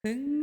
Kız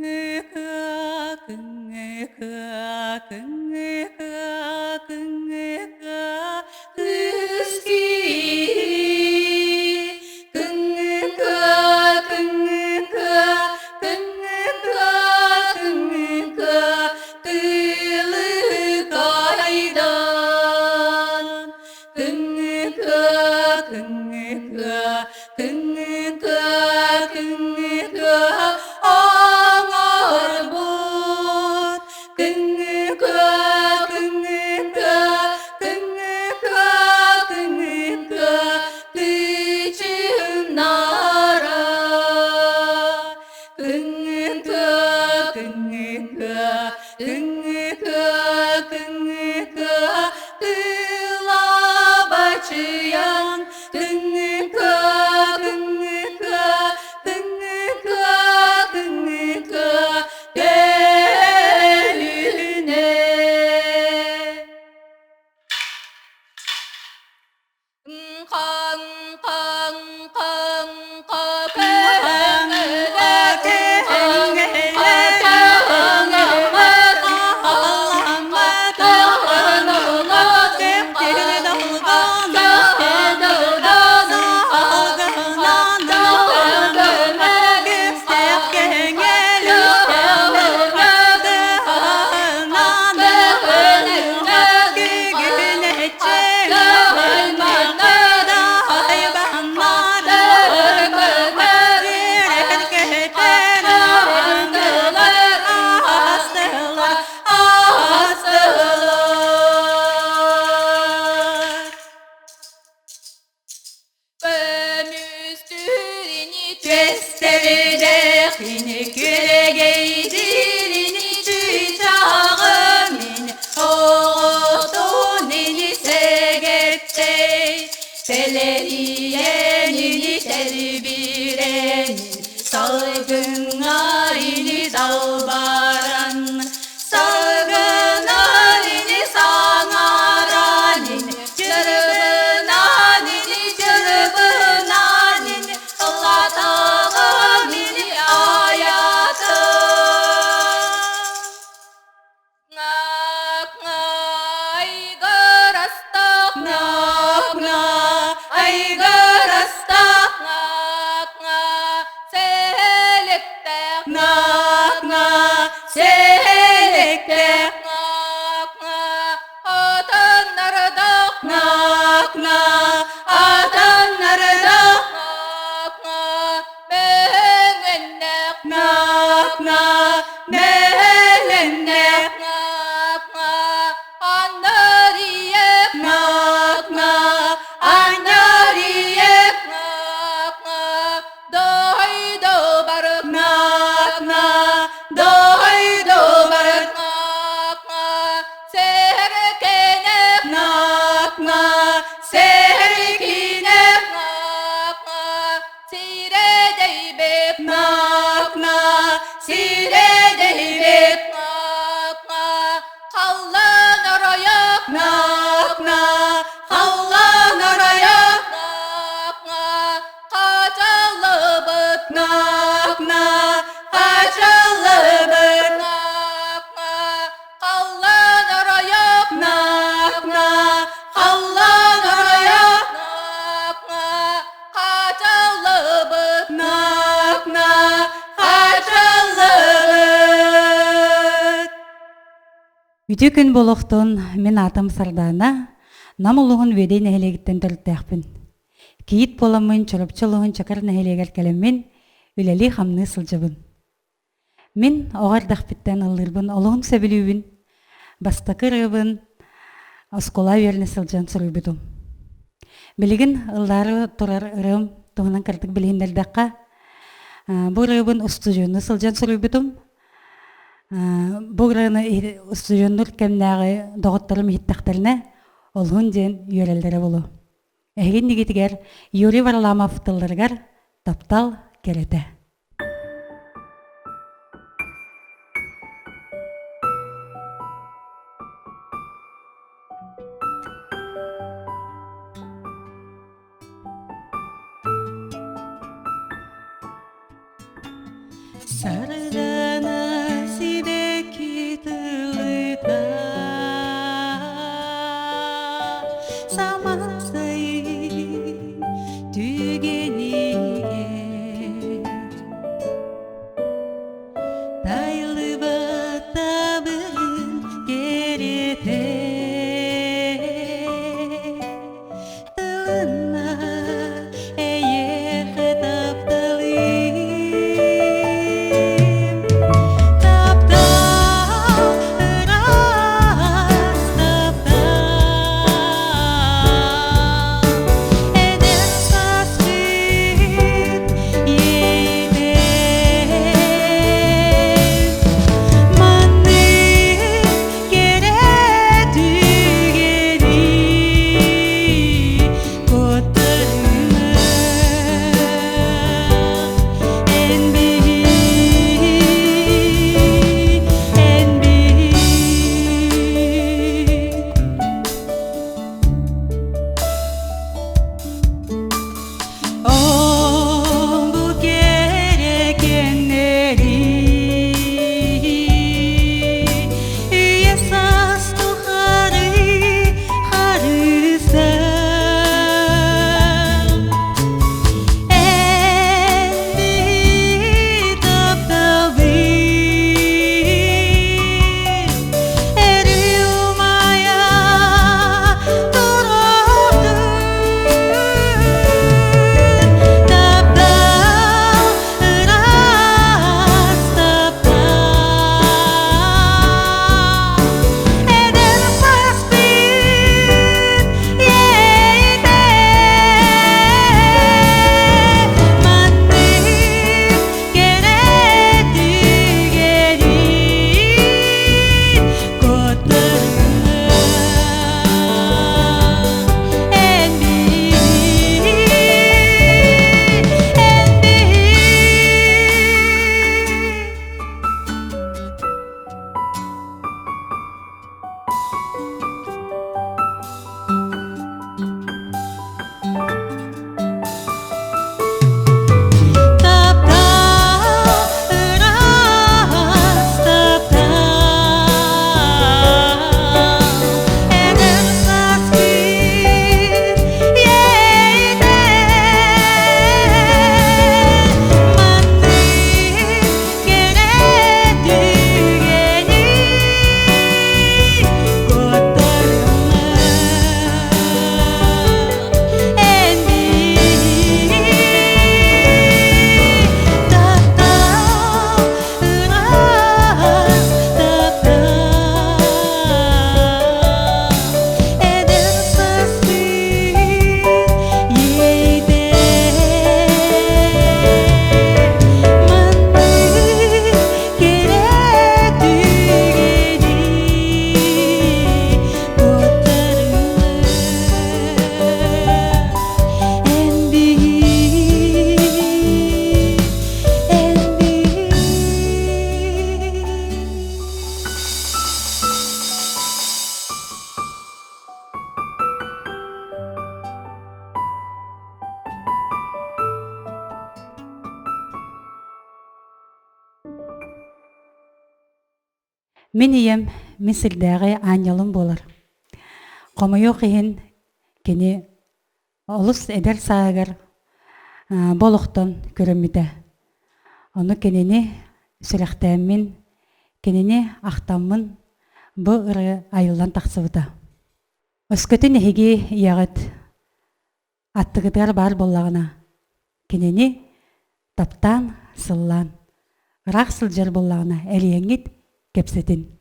Seleriyenini terbirenin salgın halini dalbaran salgın halini sanaranini cırbın halini Allah Teala'nın ayatı ngak ngai garasta ngak ay garasta selekte atanlarda mehennek Үтө күн болохтон мен атам сардана, нам улуғын ведей нәхелегіттен түрттәқпін. Кейт боламын чорапчылығын чакар нәхелегер кәлеммен үләли хамны сылжыбын. Мен оғар дақпіттен алырбын, олығын сөбілуін, бастақырыбын, оскола верні сылжан сұрыбытым. Білігін ыллары тұрар ырым тұғынан картық білгендердаққа, бұл ырыбын ұстыжыны сылжан сұрыбытым. Бұғыраны ұстыжыныр кәмнәғі доғыттарым хиттақтарына олғын ден үйерелдері болу. Әген негетігер юри варлама фытылдырғар таптал кереті. Sarıda Мен ием мисилдәге аньялым болар. Комойо киһин кини олус эдер саагар болохтон көрөммүтэ. Ону кенени сүрәхтәммин, кенени ахтаммын бу ыры айылдан тахсыбыта. Өскөтүн эһиги ягыт аттыгытар бар боллагына. Кенени таптан сыллан ырах сылжар боллагына элиеңит кепсетин.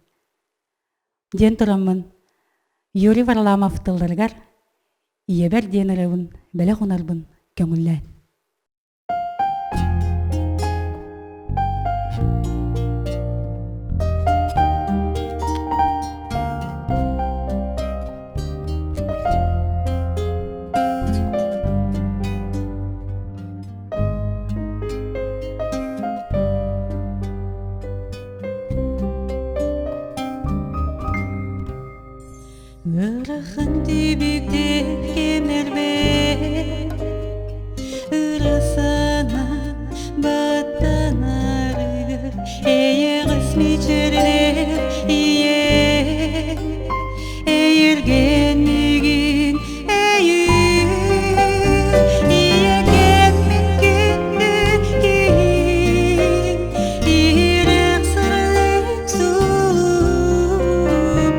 Ден тураммын Юрий Варламов тылдыргар иебер денеребин беле хунарбын көңүллән. Ырахын тибикте кемербе ырасана баттанары эйегіс мичерлер ие эйерген мигин эйір иекен миккенді кейін ирек сырлық сулым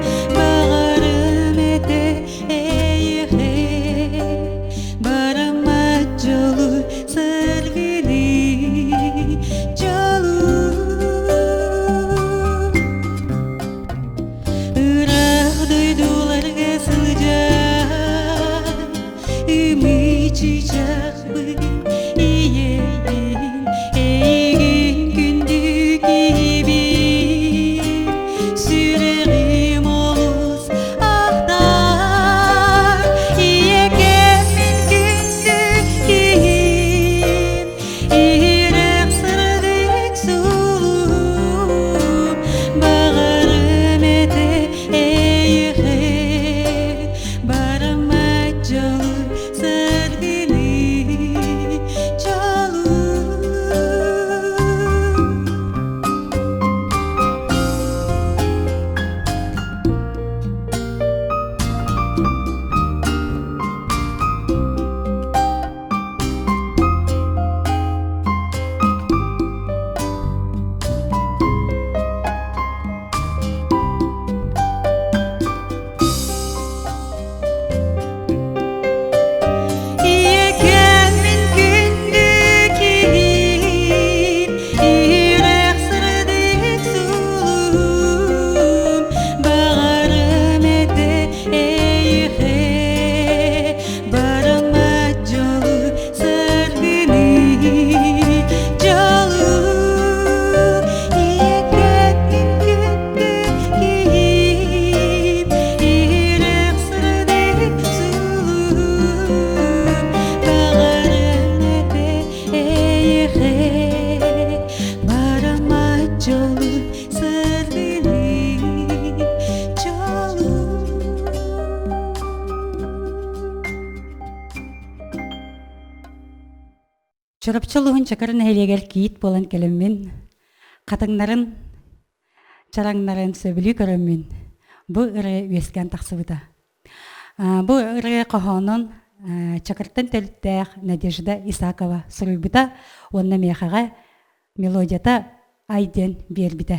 Чорапчылыгын чакарын хелегер киит болан келеммен, катыңнарын, чараңнарын сөбілі көрөммен, бұ ыры өскен тақсыбыда. Бұ ыры қохонын чакырттан төліттәқ Надежда Исакова сұрыбыда, онна мехаға мелодията айден бербіді.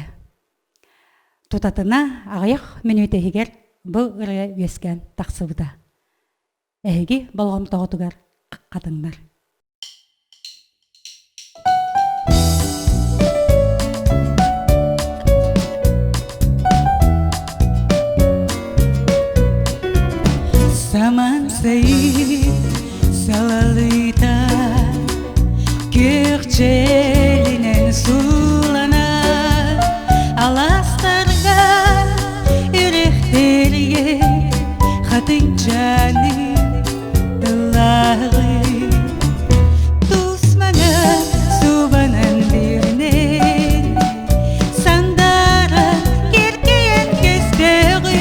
Тутатына ағайық менөтегер бұ ыры өскен тақсыбыда. Әйгі болғым тоғытығар қатыңдар. Саман сайып салалыта көкчелінен сулана аластарға үректерге хатын жаны дылағы тусмана субанан бернен сандара керкеен кестегі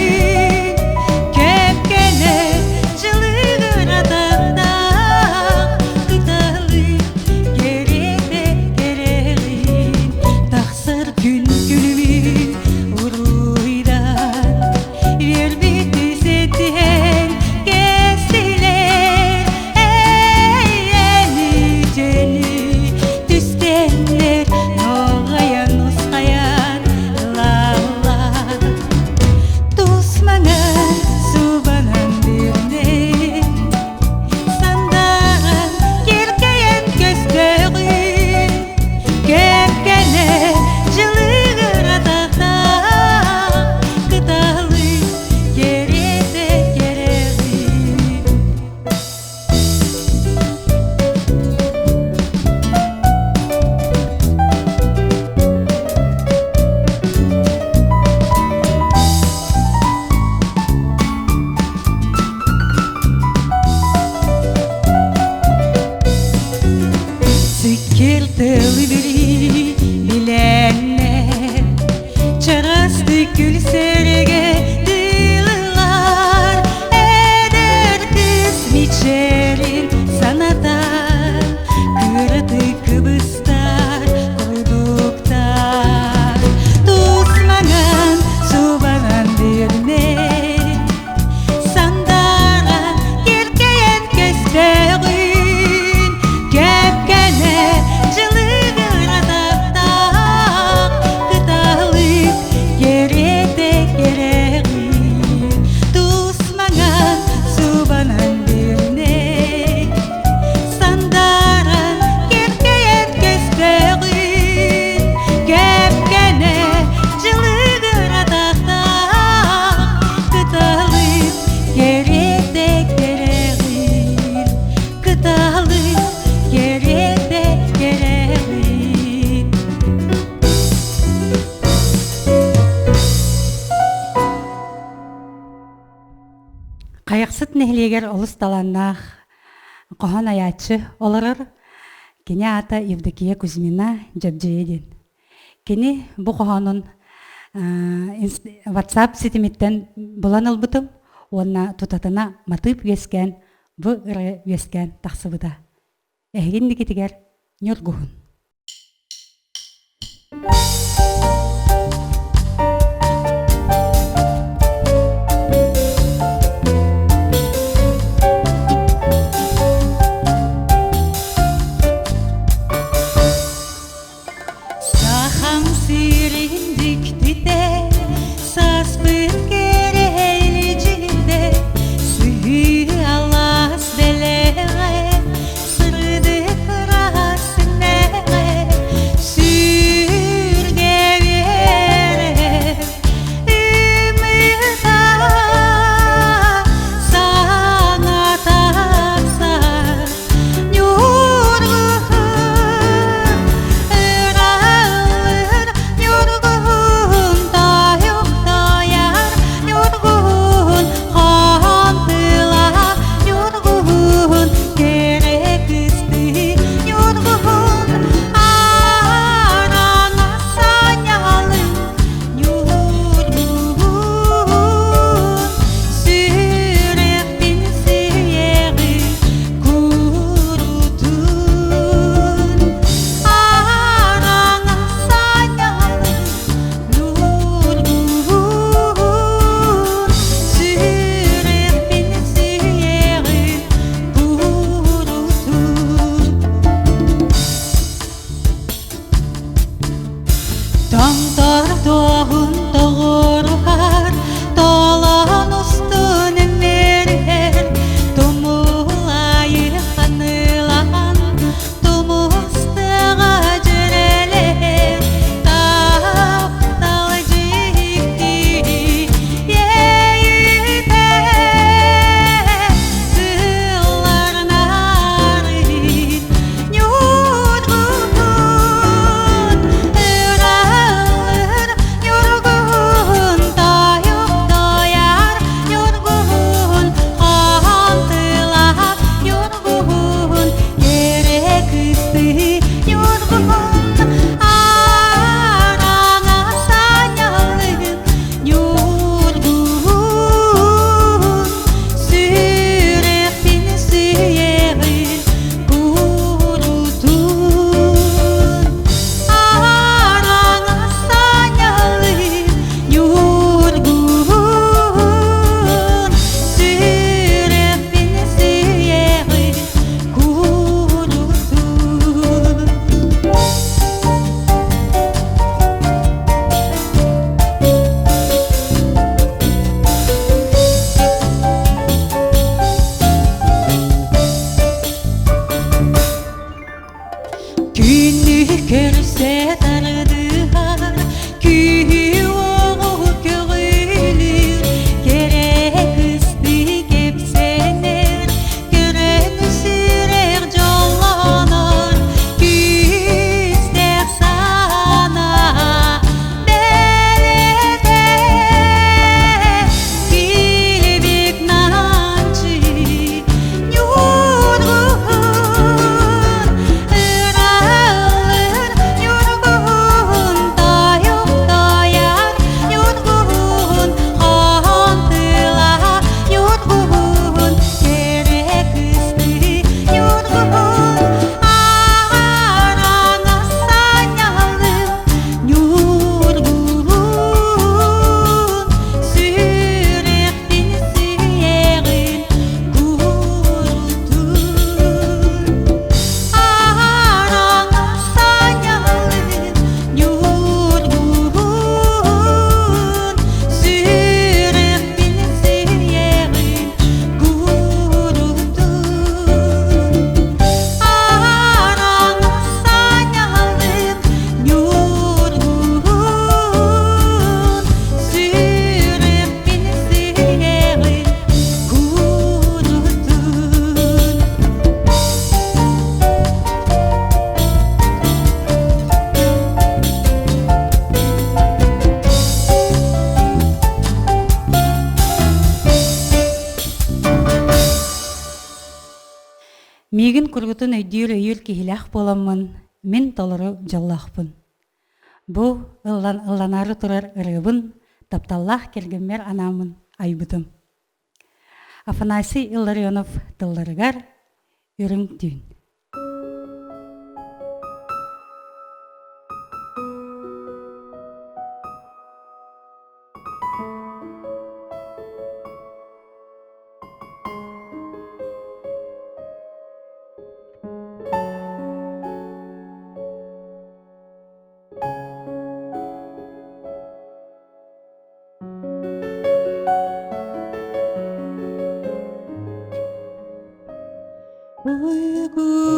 Қайықсыт нехлегер олыс таланнақ қоған аячы оларыр, кені ата Евдокия Кузьмина жабжейден. Кені бұ қоғанын WhatsApp сетіметтен бұлан албытым, онна тұтатына матып өскен, бұ ұры өскен тақсыбыда. Әйгенді кетігер нөргуғын. Sürgen Мигин кургутун өйдүүр өйүр кихилях боламмын, мен толору жоллахпын. Бу ылланары турар ырыбын, тапталлах келгенмер анамын айбытым. Афанасий Илларионов тылларыгар үрің түйін.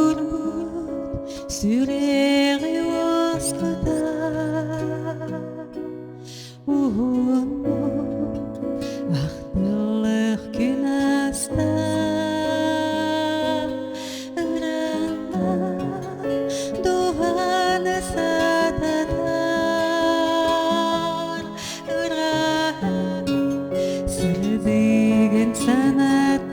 Uygunluk süreği vasıta Uğunluk ahtılık günasta Iranla duhanı satatar Iran sırdıgın sanatar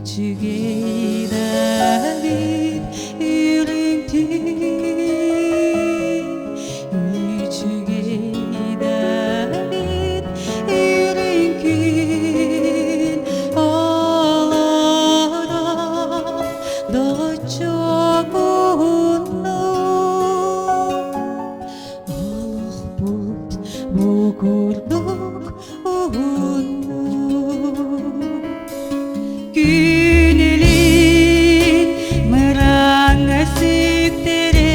Içige David yürüntü İçige David yürünkün Olara doğacak onu Alık bud bu kurduk onu Günelin mıranga siktere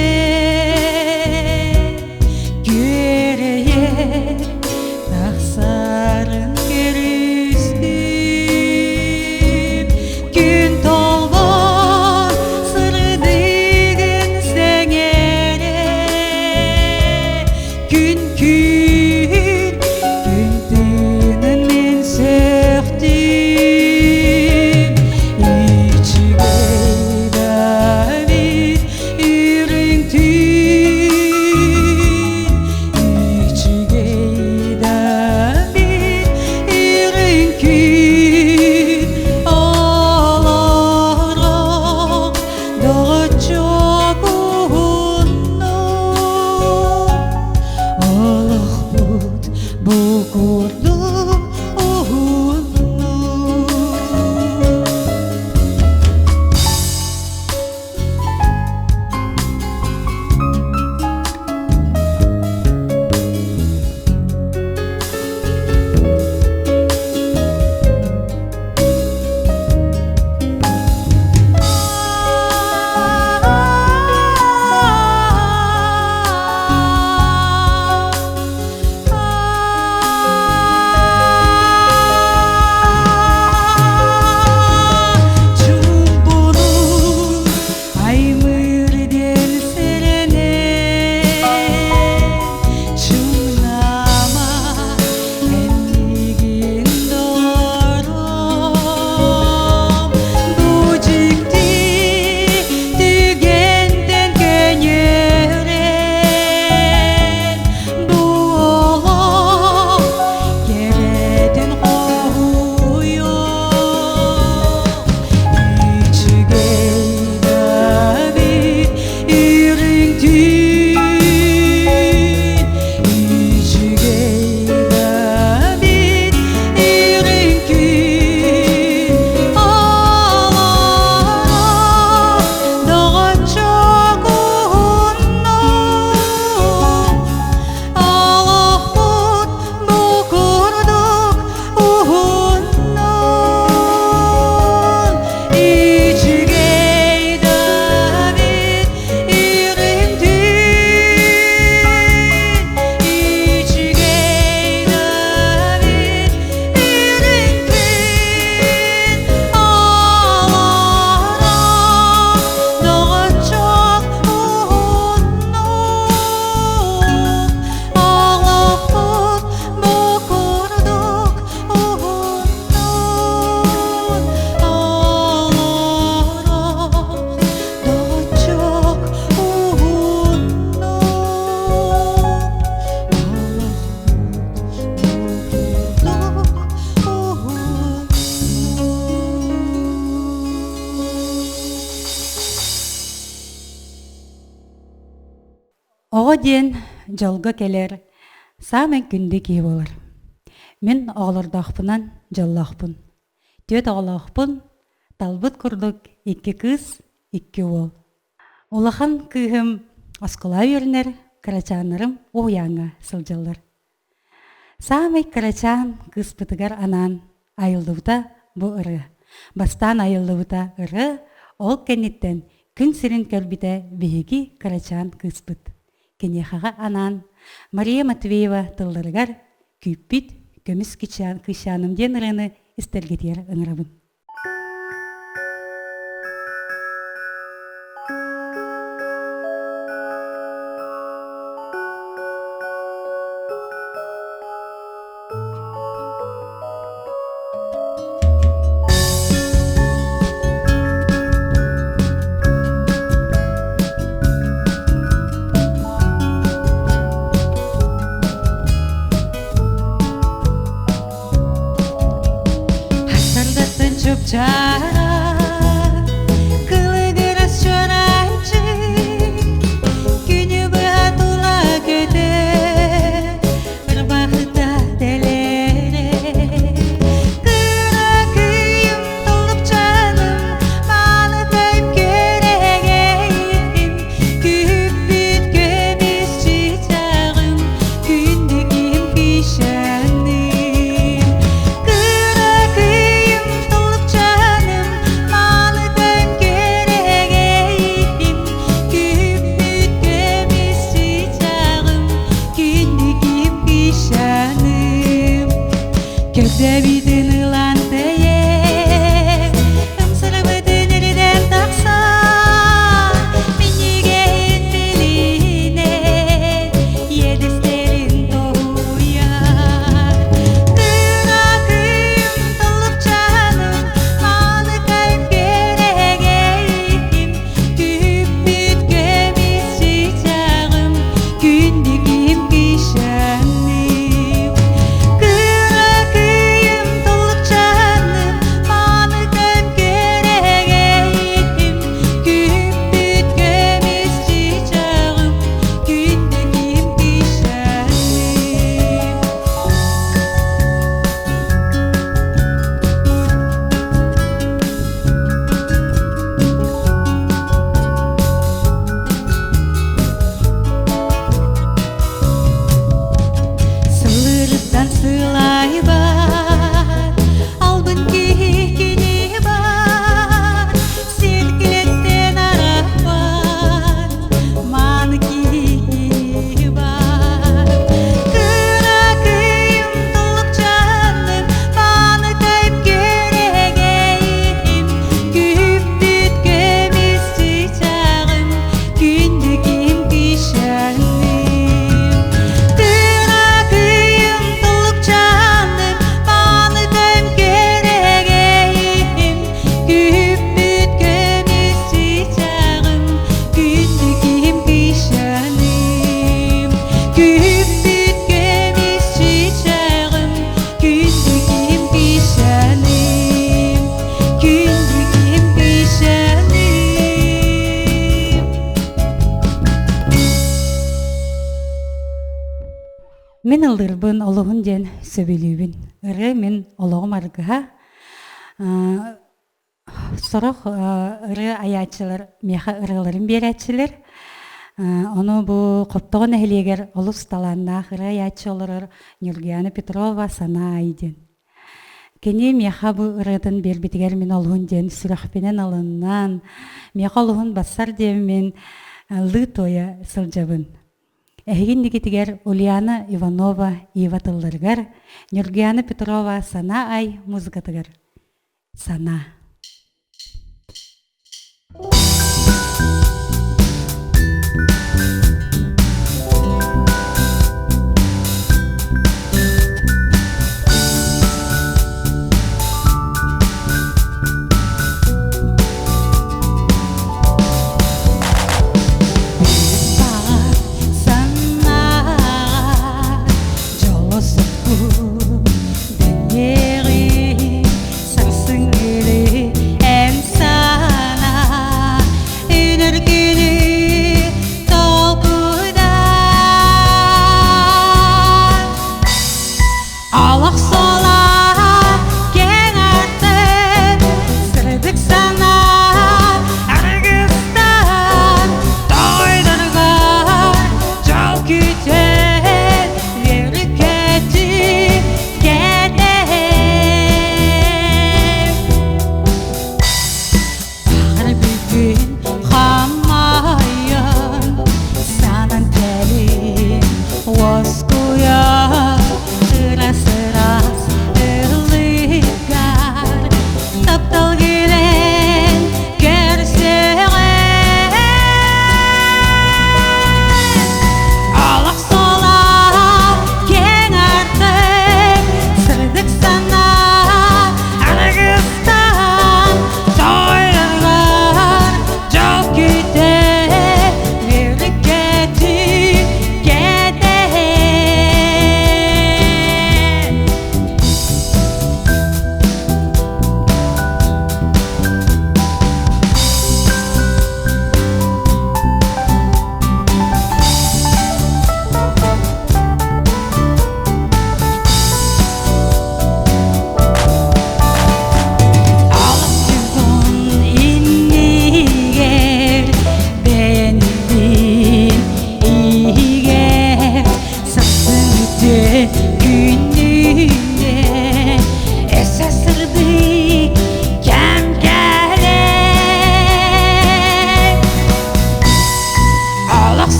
Göreye taksarın görüstüm Gün tolvan sırdıgın sengere Gün tünün men söktüm ден жолга келер, самен күнді кей болар. Мен оғылырдақпынан жоллақпын. Төт оғылақпын, талбыт күрдік 2 кыз, 2 ол. Улахан күйім асқыла өрінер, карачанырым ояңа сылжалар. Самай карачан кыз пытыгар анан айылдыбыта бұ ыры. Бастан айылдыбыта ыры, ол кенеттен күн сирин көлбіте бейгі карачан кыз пыт. Кенехаға анан Мария Матвеева тылдырыгар күйппит көміс кышаным ден ырыны істергетер ыңырабын. Чара, кылыгырас чоранчы, күнү баатула көтө, ырбакыта телере. Кыра күйүм толуп жаным, маны тайып керегейим, күппүт көмүс чычагым, күндүгүм кишаным. Kökdebidin ılan teye, ımsırıbıdın eriden taksa, minnigen beline, yedislerin doğuyar. Kıra kıyım tolup canım, manı kayıp geregeyim, küpüt gömüs çiçağım, gündügüm kişanım. Sılay var, albın kini var, silkiletten arah var, manı kini var. Kıra kıyım tolup canım, manı kayıp geregeyim, küpüt gömüs çiçağım, gündügüm kişanım. Мен ылдырбын олығын ден сөбелюбін. Үрі мен олығым арғыға. Сұрық үрі аячылар, меха ырыларын берәтчілер. Оны бұл қоптығын әхілегер олыс таланна үрі аячы олырыр Нюргияна Петрова сана айден. Кені меха бұл ырыдың бербетігер мен олығын ден сүріқпенен алыннан, меха олығын басар дем мен лы тоя сылжабын. Эхиндигитигер Ульяна Иванова Иватылларгар, Нюргияна Петрова сана ай музыкатыгар. Сана.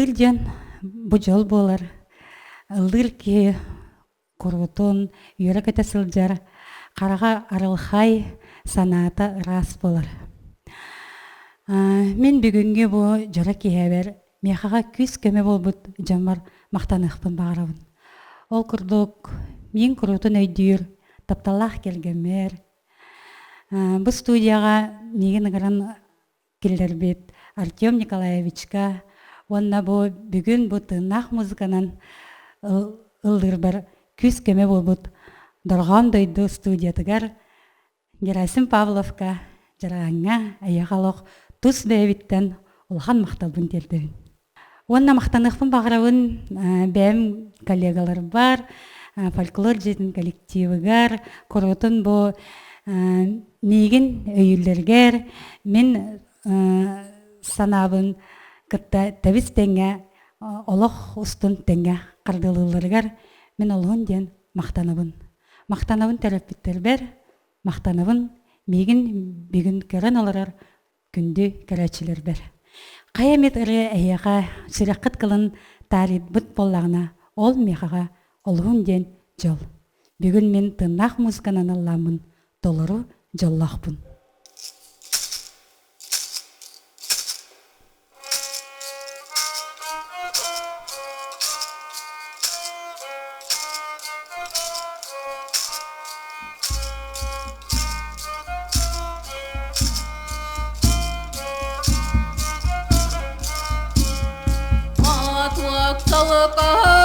ылдыр ден бу жол болар. Ылдыр ки курутун үйрө кете сылжар, карага арылхай санаата ырас болар. Мен бүгүнгү бу жора киһэбер мехага күз көмө болбут жамар мактаныхпын баарабын. Ол курдук мен курутун өйдүр тапталах келгемер. Бу студияга меген ыран келдербит Артем Николаевичка, онна бу бүгүн бу тынах музыканан ылдыр бар күз көмө болбут доргон дойду студиятыгар Герасим Павловка жараңа аягалок тус дэвиттен улхан мактабын тердебин. Онна мактаныхпын багырабын бэм коллегалар бар, фольклор жетин коллективыгар, коротун бу миигин өйүллергер мен санабын кытта табис теңе олох устун теңе кардылыларгар мен олгун ден мактанабын. Мактанабын терапевтер мактанабын миигин бүгүн көрөн оларар күндү көрөчүлөр бер. Каямет ыры аяга сүрөккыт кылын тарит бут боллагына ол мехага олгун ден жол. Бүгүн мен тыннак музыканан алламын, толору жоллахпын. Tuok tolko